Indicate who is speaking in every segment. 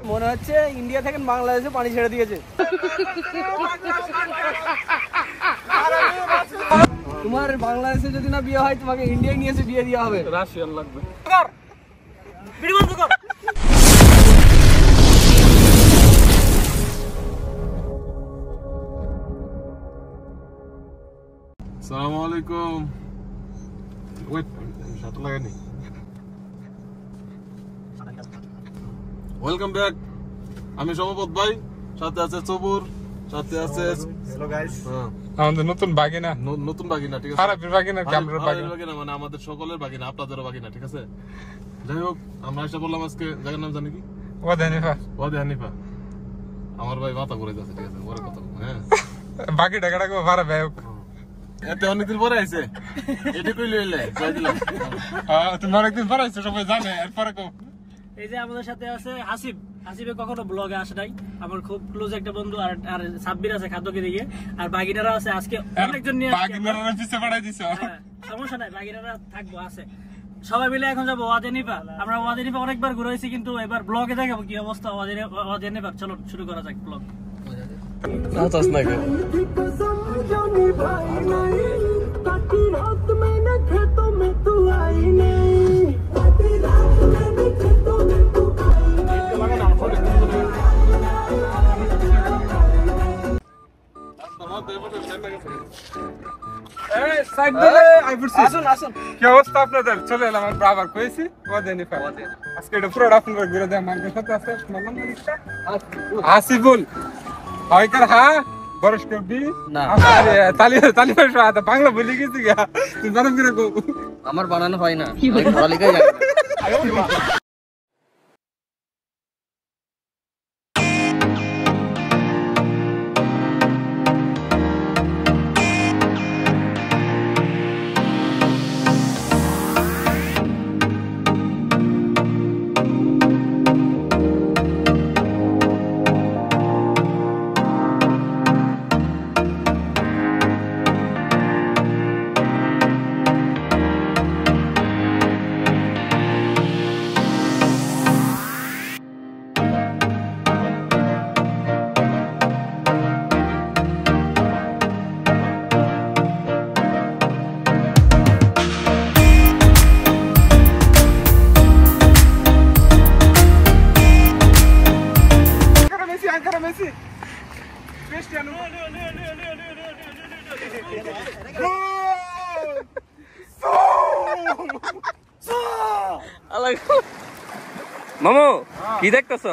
Speaker 1: মনে হচ্ছে ইন্ডিয়া থেকে বাংলাদেশে পানি ছেড়ে দিয়েছে। তোমার বাংলাদেশে যদি না বিয়ে হয় তোমাকে ইন্ডিয়ায় নিয়ে এসে বিয়ে দেওয়া হবে। রাশিয়ান লাগবে।
Speaker 2: আসসালামু আলাইকুম। ওয়েট, সাথে লাগানি। Welcome back. আমি সমপদ ভাই, সাথে আছে সবুর, সাথে আছে
Speaker 3: হ্যালো গাইস।
Speaker 2: আমাদের নতুন বাগিনা, নতুন বাগিনা, ঠিক আছে?
Speaker 3: খারাপের বাগিনা, ক্যামেরার
Speaker 2: বাগিনা মানে আমাদের সকলের বাগিনা, আপনাদেরও বাগিনা, ঠিক আছে? যাই হোক, আমরা এসে বললাম আজকে জায়গার নাম জানি কি?
Speaker 3: ওয়াদি হানিফা।
Speaker 2: ওয়াদি হানিফা। আমার ভাই মাথা ঘুরে যাচ্ছে, ঠিক আছে? ওরে কথা, হ্যাঁ।
Speaker 3: বাকি টাকাটা কো ভাড়া ভাই।
Speaker 2: এতে অনেকদিন পরে আইছে। এটা কইলে হইলে, কই দিলাম।
Speaker 3: তুমি অনেকদিন পরে আইছো, সবাই জানে। এরপরে কো
Speaker 1: এই যে আমাদের সাথে আছে হাসিব। হাসিবে কখনো ব্লগে আসে নাই, আমার খুব ক্লোজ একটা বন্ধু। আর সাব্বির আছে খাদ্যকে দিকে, আর বাগিনারা আছে। আজকে অনেকজন নিয়ে
Speaker 3: বাগিনারা পিছে পাঠাই দিছো।
Speaker 1: সমস্যা নাই, বাগিনারা থাকবো, আছে। সবাই মিলে এখন যাবো ওয়াদি হানিফা। আমরা ওয়াদি হানিফা অনেকবার ঘুরেছি, কিন্তু এবার ব্লগে দেখাবো কি অবস্থা ওয়াদি হানিফা। চলো শুরু করা যাক ব্লগ।
Speaker 2: নাচাস না কেন?
Speaker 3: কি অবস্থা আপনাদের? চলে এলাম আমার বাবার কইছি ওয়াদি হানিফা। আজকে এটা পুরোটা আপনারা ঘুরে দেয়। আমার সাথে আছে আসিফুল। হয়কার হ্যাঁ বরস করবি
Speaker 1: না।
Speaker 3: তালি তালি বাংলা বলি গেছি গা। তুই জানো কি রকম?
Speaker 1: আমার বানানো হয় না, পড়ালেখাই জানি না। মামু কি দেখতেছ?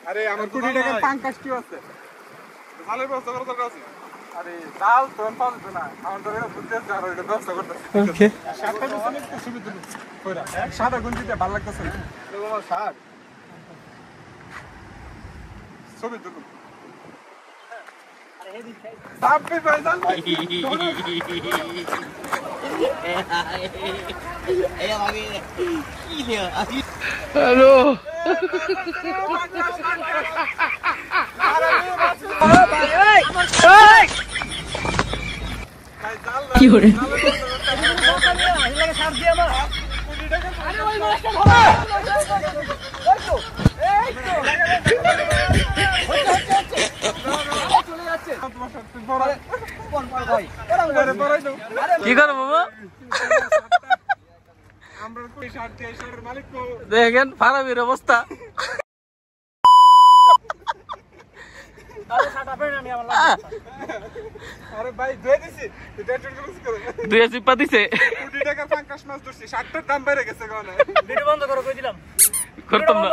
Speaker 3: আরে আমার কোটি টাকার পাঙ্কাশ কি আছে? ভালোই ব্যবস্থা করা দরকার আছে। আরে ডাল তো পাওয়া যেত না, আমার তো এটা বুঝতে আছে। আর এটা ব্যবস্থা করতেছে। ওকে, সাতটা পিছনে একটু সুবিধা কইরা সাদা গঞ্জিতে ভালো লাগতেছে না। বাবা শাক ছবি তুলুন। সাব্বির ভাই জান
Speaker 1: হ্যালো কি করে কি করো বাবা? দেখেন ফারাবির অবস্থা। দুই চিপা দিছে।
Speaker 3: দাম বেড়ে গেছে।
Speaker 1: বন্ধ করো, কই দিলাম
Speaker 3: করতাম না।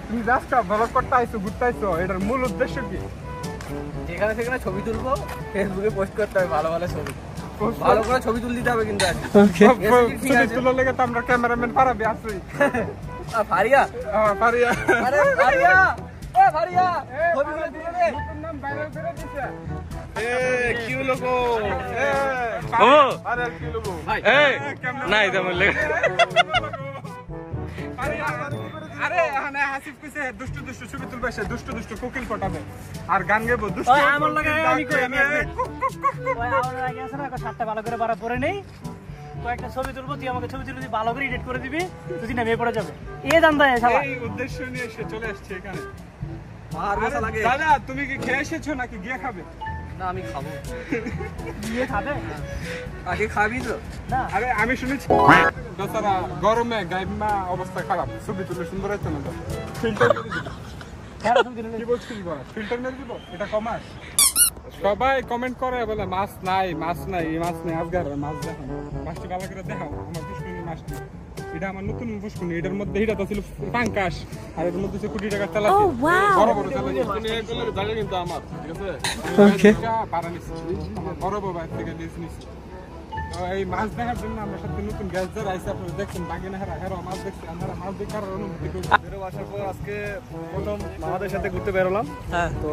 Speaker 3: তুমি রাস্তা ব্লগ করতে আইছো, ঘুরতে আইছো, এটার মূল উদ্দেশ্য কি?
Speaker 1: যেখানে সেখানে ছবি তুলবো, ফেসবুকে পোস্ট করতে হবে ভালো ভালো ছবি। ভালো করে ছবি তুলে দিতে হবে কিন্তু।
Speaker 3: ছবি তোলার লেগে তো আমরা ক্যামেরাম্যান ফারাবি আছি।
Speaker 1: ফারিয়া,
Speaker 3: ফারিয়া,
Speaker 1: আরে ফারিয়া, এ ফারিয়া, ছবিগুলো তুলে দে।
Speaker 3: নতুন নাম ভাইরাল করে দিছে।
Speaker 2: এ কি লোগো?
Speaker 3: ও আরে কি লোগো?
Speaker 2: এই নাই তেমন লেগে।
Speaker 3: আরে এখানে হাসিফ কইছে দুষ্টু দুষ্টু ছবি তুলবে, সে দুষ্টু দুষ্টু কোকিল ফটাবে আর গান গাইবো দুষ্টু।
Speaker 1: ওই আমার লাগে আমি কই আমি ওই আমার লাগে আছে না শার্টটা ভালো করে বাড়া পরে নেই, কয়েকটা ছবি তুলবো, তুই আমাকে ছবি তুলে ভালো করে এডিট করে দিবি, তুই না মেয়ে পড়ে যাবে এই জানতা শালা।
Speaker 3: এই উদ্দেশ্য নিয়ে সে চলে আসছে এখানে।
Speaker 4: আর মজা লাগে।
Speaker 3: দাদা তুমি কি খেয়ে এসেছো নাকি গিয়ে খাবে?
Speaker 4: না আমি খাবো।
Speaker 1: গিয়ে খাবে
Speaker 4: আগে খাবি তো?
Speaker 1: না
Speaker 3: আরে আমি শুনেছি বেচারা গরমে গাইমা অবস্থা খারাপ, ছবি তুলে সুন্দর হইতো না। ফিল্টার মেরে দিব।
Speaker 1: কেন তুমি দিলে
Speaker 3: কি বলছিস বল? ফিল্টার মেরে দিব, এটা কমাস। সবাই কমেন্ট করে বলে মাছ নাই মাছ নাই, এই মাছ নাই, আজগার মাছ দেখাও, মাছটি ভালো করে দেখাও। আমার পুষ্কুনি মাছটি, এটা আমার নতুন পুষ্কুনি, এটার মধ্যে এটা তো ছিল পাঙ্কাশ আর এর মধ্যে ছিল 20 টাকার তেলাপি, বড় বড় তেলাপি।
Speaker 2: তুমি এই করলে জায়গা কিন্তু আমার, ঠিক আছে?
Speaker 3: ওকে পারা নিছি, আমার বড় বাবা থেকে লিজ নিছি। তো এই মাছ দেখার জন্য আমরা সাথে নতুন গ্যাস ধরে আইসি। আপনারা দেখছেন বাগিনা হেরা মাছ দেখছি, আমরা মাছ দেখার অনুমতি করছি।
Speaker 4: বেরো আসার পর আজকে প্রথম মামাদের সাথে ঘুরতে বেরোলাম।
Speaker 1: হ্যাঁ
Speaker 4: তো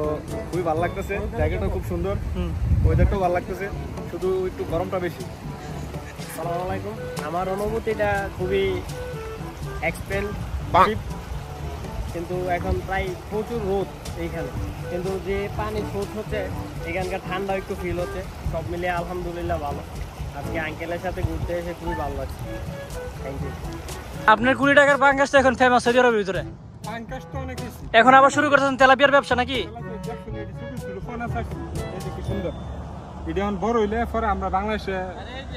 Speaker 4: খুবই ভালো লাগতেছে, জায়গাটা খুব সুন্দর, ওয়েদারটাও ভালো লাগতেছে, শুধু একটু গরমটা বেশি।
Speaker 5: আসসালামু আলাইকুম। আমার অনুভূতিটা খুবই এক্সপেন্সিভ, কিন্তু এখন প্রায় প্রচুর রোদ এইখানে, কিন্তু যে পানি স্রোত হচ্ছে এখানকার ঠান্ডা একটু ফিল হচ্ছে, সব মিলিয়ে আলহামদুলিল্লাহ ভালো। আজকে আঙ্কেলের সাথে ঘুরতে এসে খুবই ভালো লাগছে। Thank you.
Speaker 1: আপনার 20 টাকার পাঙ্কাশটা এখন ফেমাস সৌদি আরবের ভিতরে,
Speaker 3: পাঙ্কাশ তো অনেক বেশি।
Speaker 1: এখন আবার শুরু করেছেন তেলাপিয়ার ব্যবসা নাকি?
Speaker 3: সুন্দর, এটা এখন বড় হইলে পরে আমরা বাংলাদেশে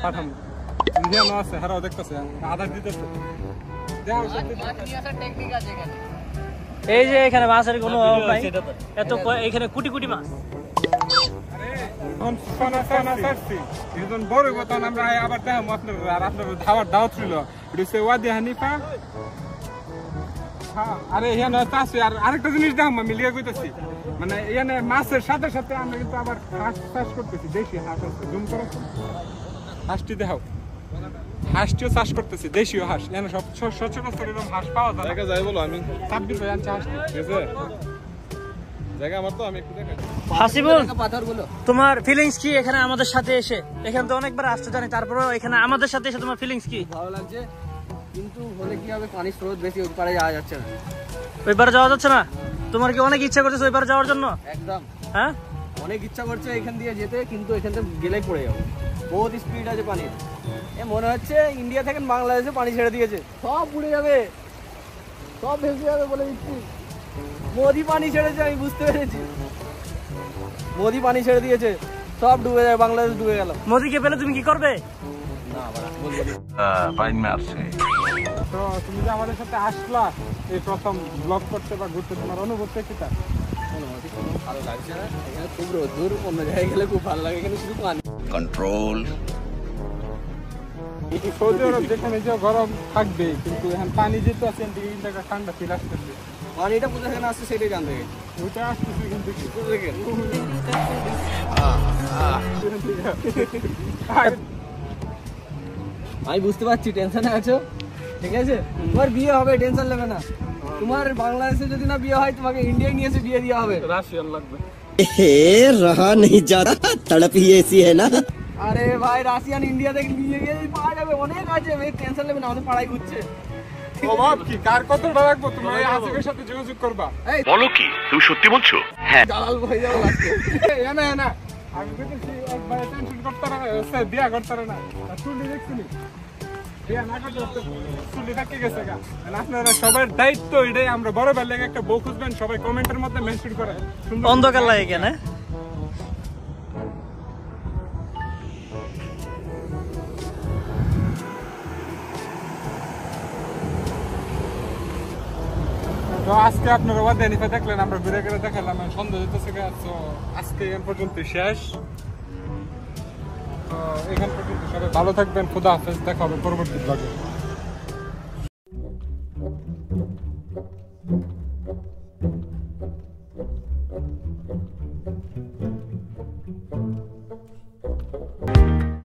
Speaker 3: পাঠাবো। ইন্ডিয়ানো আছে, হারাও দেখতেছে আধার দিতেছে।
Speaker 1: এই যে এখানে মাছের কোনো অভাব নাই, এত এখানে কোটি কোটি মাছ।
Speaker 3: বড় তখন আমরা আবার দেখাবো আপনার, আর আপনার খাওয়ার দাওয়াত ছিল। এটা হচ্ছে ওয়াদি হানিফা। আরে এখানে আছে আর আরেকটা জিনিস দেখাবো, আমি লিখে কইতেছি, মানে এখানে মাছের সাথে সাথে আমরা কিন্তু আবার হাঁস চাষ করতেছি, দেশি হাঁস আছে। জুম করো, হাঁসটি দেখাও, হাঁসটিও চাষ করতেছি, দেশীয় হাঁস। এখানে সব সচরাচর এরকম হাঁস পাওয়া যায়।
Speaker 2: জায়গা যাই বলো, আমি
Speaker 3: 26 ভাই আনছে হাঁসটি,
Speaker 2: ঠিক আছে? জায়গা আমার তো, আমি একটু দেখাই।
Speaker 1: হাসিবুল,
Speaker 4: পাথরগুলো
Speaker 1: তোমার ফিলিংস কি এখানে আমাদের সাথে এসে? এখানে তো অনেকবার আসতে জানি, তারপরেও এখানে আমাদের সাথে এসে তোমার ফিলিংস কি?
Speaker 4: ভালো লাগছে, কিন্তু হলে কি হবে, পানির স্রোত বেশি, ওই পারে যাওয়া যাচ্ছে না।
Speaker 1: ওইবার যাওয়া যাচ্ছে না? তোমার কি অনেক ইচ্ছা করতেছে ওইবার যাওয়ার জন্য?
Speaker 4: একদম
Speaker 1: হ্যাঁ,
Speaker 4: অনেক ইচ্ছা করছে এখান দিয়ে যেতে, কিন্তু এখান থেকে গেলেই পড়ে যাবো, বহুত স্পিড আছে পানির। এ মনে হচ্ছে ইন্ডিয়া থেকে বাংলাদেশে পানি ছেড়ে দিয়েছে, সব উড়ে যাবে, সব ভেসে যাবে বলে দিচ্ছি। মোদি পানি ছেড়েছে, আমি বুঝতে পেরেছি, মোদি পানি ছেড়ে দিয়েছে, সব ডুবে যাবে, বাংলাদেশ ডুবে গেল।
Speaker 1: মোদিকে পেলে তুমি কি করবে?
Speaker 4: না বলবো
Speaker 3: তো তুমি যে আমাদের সাথে আসলা এই প্রথম ব্লগ করতে বা ঘুরতে, তোমার অনুভূতি কি? তার
Speaker 4: ভালো লাগছে না, এখানে খুব রোদ্দুর, অন্য জায়গায় গেলে খুব ভালো লাগে, এখানে শুধু পানি কন্ট্রোল।
Speaker 3: সৌদি আরব যেখানে যে গরম থাকবে, কিন্তু এখন পানি যেহেতু আছে এই জায়গা ঠান্ডা ফিল আসতেছে।
Speaker 4: পানিটা কোথা থেকে আসছে সেটাই জানতে গেছে,
Speaker 3: ওইটা আসতেছে কিন্তু কি
Speaker 4: আমি বুঝতে পারছি টেনশনে আছো, ঠিক আছে? তোমার বিয়ে হবে, টেনশন নেবে না। তোমার বাংলাদেশে যদি না বিয়ে হয়, তোমাকে ইন্ডিয়ায় নিয়ে এসে বিয়ে দেওয়া হবে।
Speaker 3: রাশিয়ান লাগবে।
Speaker 6: रहा नहीं जा रहा, तड़प ही ऐसी है ना।
Speaker 4: আরে ভাই, রাশিয়ান ইন্ডিয়া থেকে বিয়ে গিয়ে পাওয়া যাবে, অনেক আছে, টেনশন নেবে না, আমাদের পাড়ায় ঘুরছে।
Speaker 3: অভাব কি, কার কতটা রাখবো? তুমি এই আসিফের সাথে যোগাযোগ করবা।
Speaker 7: বলো কি, তুমি সত্যি বলছো? হ্যাঁ।
Speaker 4: দালাল হয়ে যাবো লাস্টে।
Speaker 3: না আমি দেখেছি একবার টেনশন করতে না, বিয়া করতে না, চুলি দেখছিলি বিয়া না করতে চুলি থাকি গেছে গা। আপনারা সবার দায়িত্ব এটাই, আমরা বড় বেলা একটা বউ খুঁজবেন, সবাই কমেন্টের মধ্যে মেনশন করে।
Speaker 1: অন্ধকার লাগে কেন?
Speaker 3: তো আজকে আপনারা ওয়াদি হানিফা দেখলেন, আমরা ঘুরে ঘুরে দেখালাম, সন্ধ্যা যেতেছে গা। তো আজকে এখান পর্যন্ত শেষ। তো এখান পর্যন্ত সবাই ভালো থাকবেন, খুদা হাফেজ, দেখা হবে পরবর্তী ব্লগে।